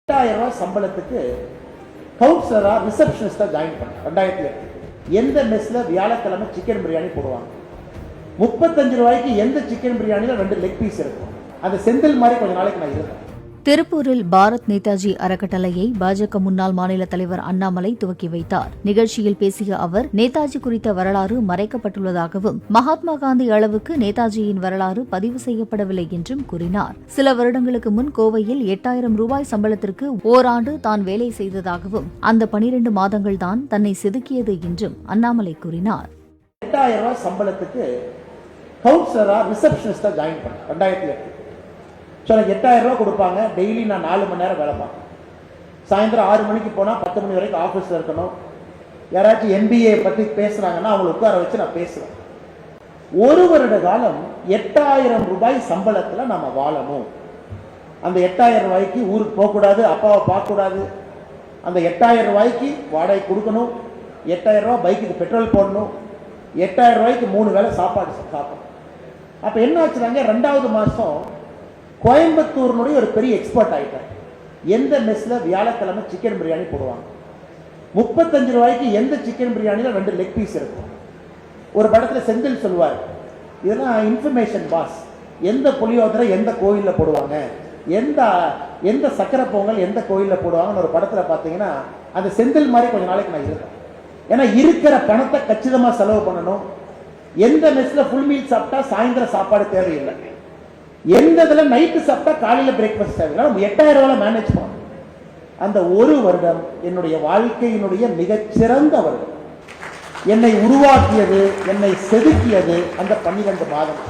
ரூபாய் சம்பளத்துக்கு கவுன்சிலரா ரிசப்ஷனிஸ்டா ஜாயின் பண்ணேன் 2008. எந்த மெஸ்ல வியாழக்கிழமை சிக்கன் பிரியாணி போடுவாங்க. 35 ரூபாய்க்கு எந்த சிக்கன் பிரியாணில 2 லெக் பீஸ் இருக்கும். அந்த செந்தில் மாதிரி கொஞ்ச நாளைக்கு நான் இருந்தேன். திருப்பூரில் பாரத் நேதாஜி அறக்கட்டளையை பாஜக முன்னாள் மாநில தலைவர் அண்ணாமலை துவக்கி வைத்தார். நிகழ்ச்சியில் பேசிய அவர், நேதாஜி குறித்த வரலாறு மறைக்கப்பட்டுள்ளதாகவும், மகாத்மா காந்தி அளவுக்கு நேதாஜியின் வரலாறு பதிவு செய்யப்படவில்லை என்றும் கூறினார். சில வருடங்களுக்கு முன் கோவையில் 8000 ரூபாய் சம்பளத்திற்கு ஓராண்டு தான் வேலை செய்ததாகவும், அந்த 12 மாதங்கள் தான் தன்னை செதுக்கியது என்றும் அண்ணாமலை கூறினார். 8000 ரூபாய் சம்பளத்துக்கு கவுன்சிலரா ரிசப்ஷனிஸ்டா ஜாயின் பண்ணேன் 2008. எனக்கு 8000 ரூபாய் கொடுப்பாங்க. டெய்லி நான் 4 மணி நேரம் வேலை பார்ப்பேன். சாயந்தரம் 6 மணிக்கு போனால் 10 மணி வரைக்கும் ஆஃபீஸில் இருக்கணும். யாராச்சும் NBA பற்றி பேசுகிறாங்கன்னா அவங்களை உட்கார வச்சு நான் பேசுவேன். ஒரு வருட காலம் 8000 ரூபாய் சம்பளத்தில் நம்ம வாழணும். அந்த 8000 ரூபாய்க்கு ஊருக்கு போகக்கூடாது, அப்பாவை பார்க்கக்கூடாது. அந்த 8000 ரூபாய்க்கு வாடகை கொடுக்கணும். 8000 ரூபாய் பைக்குக்கு பெட்ரோல் போடணும். 8000 ரூபாய்க்கு 3 வேளை சாப்பாடு சாப்பிடணும். அப்போ என்ன ஆச்சுனாங்க, 2வது மாதம் கோயம்புத்தூர்னுடைய ஒரு பெரிய எக்ஸ்பர்ட் ஆகிட்டேன். எந்த மெஸ்ல வியாழக்கிழமை சிக்கன் பிரியாணி போடுவாங்க. 35 ரூபாய்க்கு எந்த சிக்கன் பிரியாணில 2 லெக் பீஸ் இருக்கும். ஒரு படத்தில் செந்தில் சொல்லுவார், இதெல்லாம் இன்ஃபர்மேஷன் பாஸ். எந்த புளியோதரை எந்த கோயிலில் போடுவாங்க, எந்த சக்கரை பொங்கல் எந்த கோயிலில் போடுவாங்கன்னு ஒரு படத்தில் பார்த்தீங்கன்னா அந்த செந்தில் மாதிரி கொஞ்ச நாளைக்கு நான் இருக்கேன். ஏன்னா இருக்கிற பணத்தை கச்சிதமாக செலவு பண்ணணும். எந்த மெஸ்ல ஃபுல் மீல் சாப்பிட்டா சாயந்தரம் சாப்பாடு தேவையில்லை. எந்த இதில் நைட்டு சாப்பிட்டா காலையில் பிரேக்ஃபாஸ்ட் தேவையில்லை. 8000 ரூபாய் மேனேஜ் பண்ணணும். அந்த ஒரு வருடம் என்னுடைய வாழ்க்கையினுடைய மிகச்சிறந்த வருடம். என்னை உருவாக்கியது, என்னை செதுக்கியது அந்த 12 மாதம்.